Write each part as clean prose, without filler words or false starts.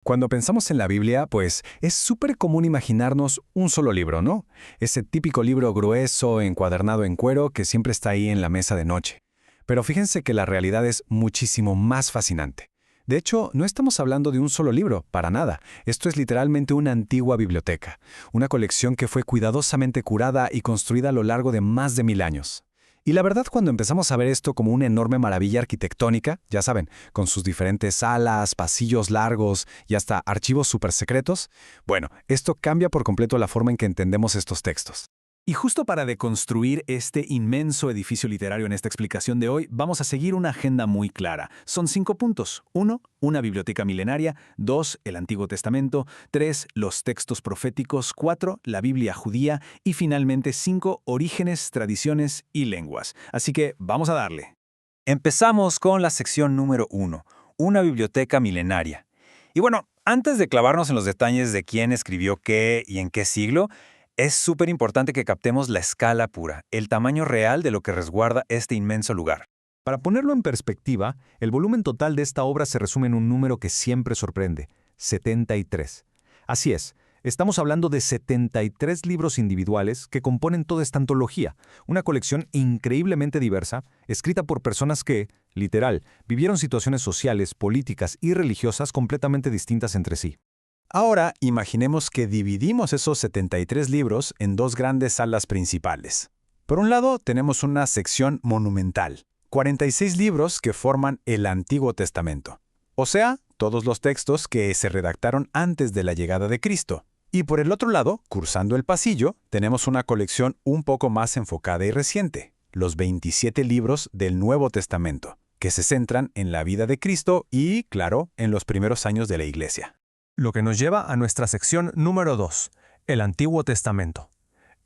Cuando pensamos en la Biblia, pues es súper común imaginarnos un solo libro, ¿no? Ese típico libro grueso, encuadernado en cuero que siempre está ahí en la mesa de noche. Pero fíjense que la realidad es muchísimo más fascinante. De hecho, no estamos hablando de un solo libro, para nada. Esto es literalmente una antigua biblioteca, una colección que fue cuidadosamente curada y construida a lo largo de más de 1000 años. Y la verdad, cuando empezamos a ver esto como una enorme maravilla arquitectónica, ya saben, con sus diferentes salas, pasillos largos y hasta archivos súper secretos, bueno, esto cambia por completo la forma en que entendemos estos textos. Y justo para deconstruir este inmenso edificio literario en esta explicación de hoy, vamos a seguir una agenda muy clara. Son 5 puntos. 1, una biblioteca milenaria. 2, el Antiguo Testamento. 3, los textos proféticos. 4, la Biblia judía. Y finalmente 5, orígenes, tradiciones y lenguas. Así que vamos a darle. Empezamos con la sección número 1, una biblioteca milenaria. Y bueno, antes de clavarnos en los detalles de quién escribió qué y en qué siglo, es súper importante que captemos la escala pura, el tamaño real de lo que resguarda este inmenso lugar. Para ponerlo en perspectiva, el volumen total de esta obra se resume en un número que siempre sorprende: 73. Así es, estamos hablando de 73 libros individuales que componen toda esta antología, una colección increíblemente diversa, escrita por personas que, literal, vivieron situaciones sociales, políticas y religiosas completamente distintas entre sí. Ahora, imaginemos que dividimos esos 73 libros en dos grandes salas principales. Por un lado, tenemos una sección monumental, 46 libros que forman el Antiguo Testamento. O sea, todos los textos que se redactaron antes de la llegada de Cristo. Y por el otro lado, cruzando el pasillo, tenemos una colección un poco más enfocada y reciente, los 27 libros del Nuevo Testamento, que se centran en la vida de Cristo y, claro, en los primeros años de la Iglesia. Lo que nos lleva a nuestra sección número 2, el Antiguo Testamento.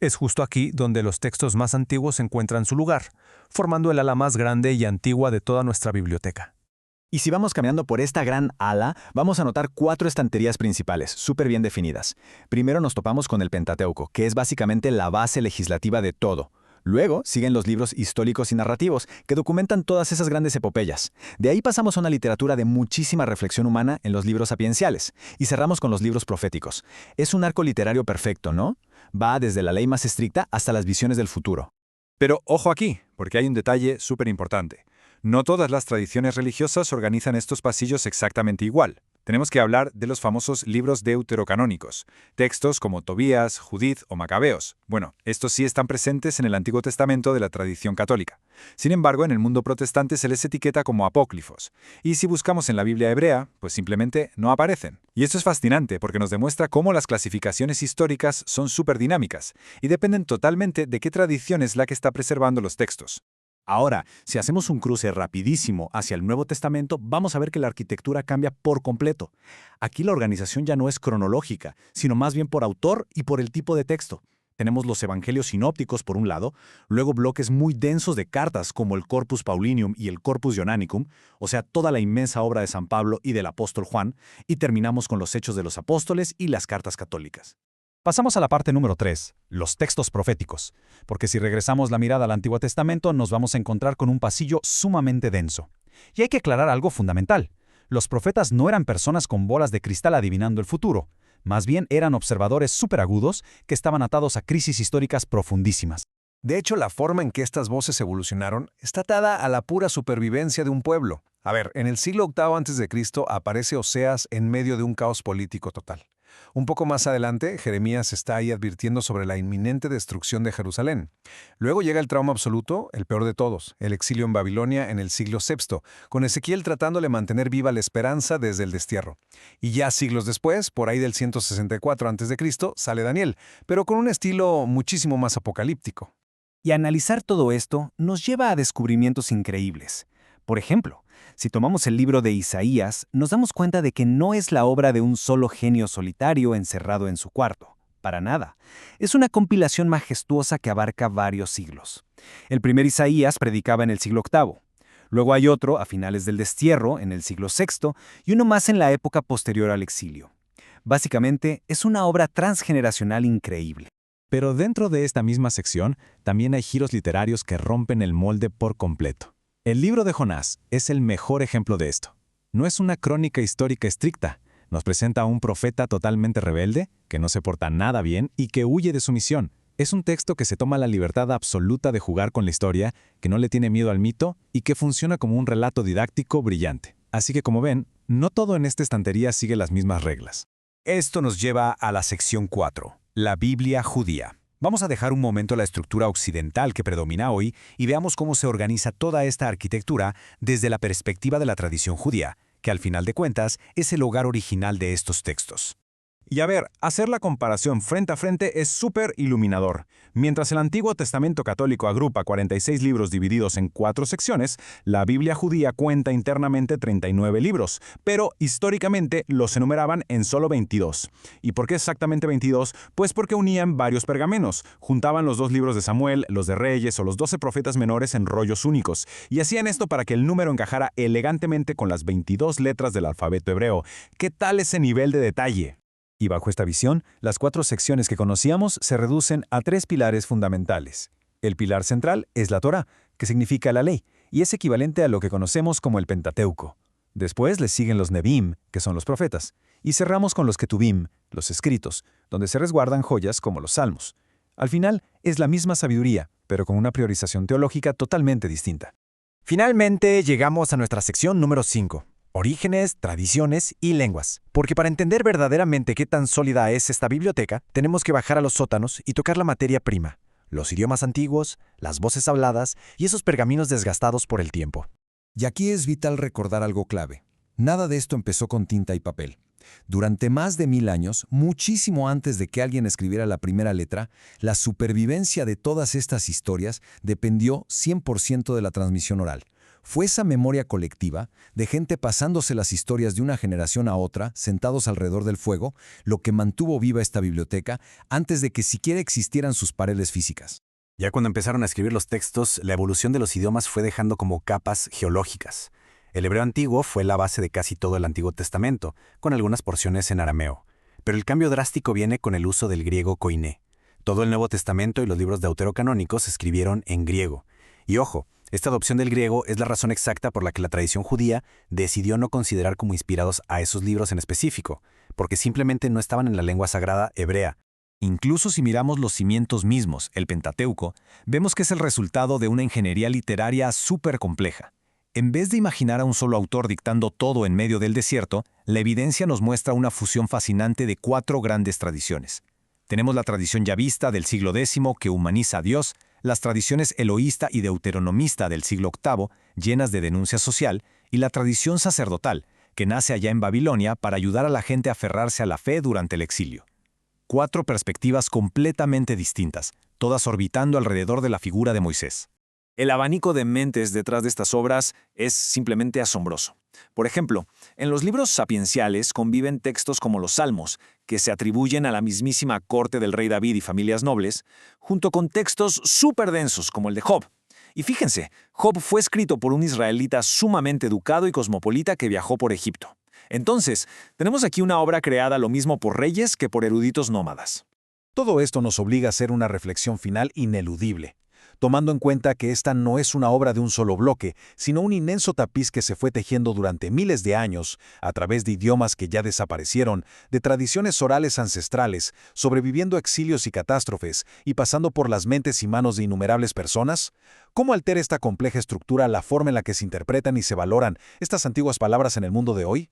Es justo aquí donde los textos más antiguos encuentran su lugar, formando el ala más grande y antigua de toda nuestra biblioteca. Y si vamos caminando por esta gran ala, vamos a notar 4 estanterías principales, súper bien definidas. Primero nos topamos con el Pentateuco, que es básicamente la base legislativa de todo. Luego siguen los libros históricos y narrativos, que documentan todas esas grandes epopeyas. De ahí pasamos a una literatura de muchísima reflexión humana en los libros sapienciales, y cerramos con los libros proféticos. Es un arco literario perfecto, ¿no? Va desde la ley más estricta hasta las visiones del futuro. Pero ojo aquí, porque hay un detalle súper importante. No todas las tradiciones religiosas organizan estos pasillos exactamente igual. Tenemos que hablar de los famosos libros deuterocanónicos, textos como Tobías, Judith o Macabeos. Bueno, estos sí están presentes en el Antiguo Testamento de la tradición católica. Sin embargo, en el mundo protestante se les etiqueta como apócrifos. Y si buscamos en la Biblia hebrea, pues simplemente no aparecen. Y esto es fascinante porque nos demuestra cómo las clasificaciones históricas son súper dinámicas y dependen totalmente de qué tradición es la que está preservando los textos. Ahora, si hacemos un cruce rapidísimo hacia el Nuevo Testamento, vamos a ver que la arquitectura cambia por completo. Aquí la organización ya no es cronológica, sino más bien por autor y por el tipo de texto. Tenemos los evangelios sinópticos por un lado, luego bloques muy densos de cartas como el Corpus Paulinum y el Corpus Ioannicum, o sea, toda la inmensa obra de San Pablo y del apóstol Juan, y terminamos con los Hechos de los Apóstoles y las cartas católicas. Pasamos a la parte número 3, los textos proféticos, porque si regresamos la mirada al Antiguo Testamento nos vamos a encontrar con un pasillo sumamente denso. Y hay que aclarar algo fundamental. Los profetas no eran personas con bolas de cristal adivinando el futuro, más bien eran observadores superagudos que estaban atados a crisis históricas profundísimas. De hecho, la forma en que estas voces evolucionaron está atada a la pura supervivencia de un pueblo. A ver, en el siglo VIII a.C. aparece Oseas en medio de un caos político total. Un poco más adelante, Jeremías está ahí advirtiendo sobre la inminente destrucción de Jerusalén. Luego llega el trauma absoluto, el peor de todos, el exilio en Babilonia en el siglo VI, con Ezequiel tratándole mantener viva la esperanza desde el destierro. Y ya siglos después, por ahí del 164 a.C., sale Daniel, pero con un estilo muchísimo más apocalíptico. Y analizar todo esto nos lleva a descubrimientos increíbles. Por ejemplo, si tomamos el libro de Isaías, nos damos cuenta de que no es la obra de un solo genio solitario encerrado en su cuarto. Para nada. Es una compilación majestuosa que abarca varios siglos. El primer Isaías predicaba en el siglo VIII. Luego hay otro a finales del destierro, en el siglo VI, y uno más en la época posterior al exilio. Básicamente, es una obra transgeneracional increíble. Pero dentro de esta misma sección, también hay giros literarios que rompen el molde por completo. El libro de Jonás es el mejor ejemplo de esto. No es una crónica histórica estricta, Nos presenta a un profeta totalmente rebelde, que no se porta nada bien y que huye de su misión. Es un texto que se toma la libertad absoluta de jugar con la historia, que no le tiene miedo al mito y que funciona como un relato didáctico brillante. Así que como ven, no todo en esta estantería sigue las mismas reglas. Esto nos lleva a la sección 4, la Biblia judía. Vamos a dejar un momento la estructura occidental que predomina hoy y veamos cómo se organiza toda esta arquitectura desde la perspectiva de la tradición judía, que al final de cuentas es el hogar original de estos textos. Y a ver, hacer la comparación frente a frente es súper iluminador. Mientras el Antiguo Testamento católico agrupa 46 libros divididos en 4 secciones, la Biblia judía cuenta internamente 39 libros, pero históricamente los enumeraban en solo 22. ¿Y por qué exactamente 22? Pues porque unían varios pergamenos, juntaban los 2 libros de Samuel, los de Reyes o los 12 profetas menores en rollos únicos, y hacían esto para que el número encajara elegantemente con las 22 letras del alfabeto hebreo. ¿Qué tal ese nivel de detalle? Y bajo esta visión, las 4 secciones que conocíamos se reducen a 3 pilares fundamentales. El pilar central es la Torá, que significa la ley, y es equivalente a lo que conocemos como el Pentateuco. Después le siguen los Nebim, que son los profetas, y cerramos con los Ketubim, los escritos, donde se resguardan joyas como los salmos. Al final, es la misma sabiduría, pero con una priorización teológica totalmente distinta. Finalmente llegamos a nuestra sección número 5. Orígenes, tradiciones y lenguas. Porque para entender verdaderamente qué tan sólida es esta biblioteca, tenemos que bajar a los sótanos y tocar la materia prima, los idiomas antiguos, las voces habladas y esos pergaminos desgastados por el tiempo. Y aquí es vital recordar algo clave. Nada de esto empezó con tinta y papel. Durante más de 1000 años, muchísimo antes de que alguien escribiera la primera letra, la supervivencia de todas estas historias dependió 100% de la transmisión oral. Fue esa memoria colectiva, de gente pasándose las historias de una generación a otra, sentados alrededor del fuego, lo que mantuvo viva esta biblioteca antes de que siquiera existieran sus paredes físicas. Ya cuando empezaron a escribir los textos, la evolución de los idiomas fue dejando como capas geológicas. El hebreo antiguo fue la base de casi todo el Antiguo Testamento, con algunas porciones en arameo. Pero el cambio drástico viene con el uso del griego koiné. Todo el Nuevo Testamento y los libros deuterocanónicos se escribieron en griego. Y ojo, esta adopción del griego es la razón exacta por la que la tradición judía decidió no considerar como inspirados a esos libros en específico, porque simplemente no estaban en la lengua sagrada hebrea. Incluso si miramos los cimientos mismos, el Pentateuco, vemos que es el resultado de una ingeniería literaria súper compleja. En vez de imaginar a un solo autor dictando todo en medio del desierto, la evidencia nos muestra una fusión fascinante de 4 grandes tradiciones. Tenemos la tradición yavista del siglo X que humaniza a Dios, las tradiciones eloísta y deuteronomista del siglo VIII, llenas de denuncia social, y la tradición sacerdotal, que nace allá en Babilonia para ayudar a la gente a aferrarse a la fe durante el exilio. 4 perspectivas completamente distintas, todas orbitando alrededor de la figura de Moisés. El abanico de mentes detrás de estas obras es simplemente asombroso. Por ejemplo, en los libros sapienciales conviven textos como los Salmos, que se atribuyen a la mismísima corte del rey David y familias nobles, junto con textos súper densos como el de Job. Y fíjense, Job fue escrito por un israelita sumamente educado y cosmopolita que viajó por Egipto. Entonces, tenemos aquí una obra creada lo mismo por reyes que por eruditos nómadas. Todo esto nos obliga a hacer una reflexión final ineludible, tomando en cuenta que esta no es una obra de un solo bloque, sino un inmenso tapiz que se fue tejiendo durante miles de años, a través de idiomas que ya desaparecieron, de tradiciones orales ancestrales, sobreviviendo a exilios y catástrofes, y pasando por las mentes y manos de innumerables personas. ¿Cómo altera esta compleja estructura la forma en la que se interpretan y se valoran estas antiguas palabras en el mundo de hoy?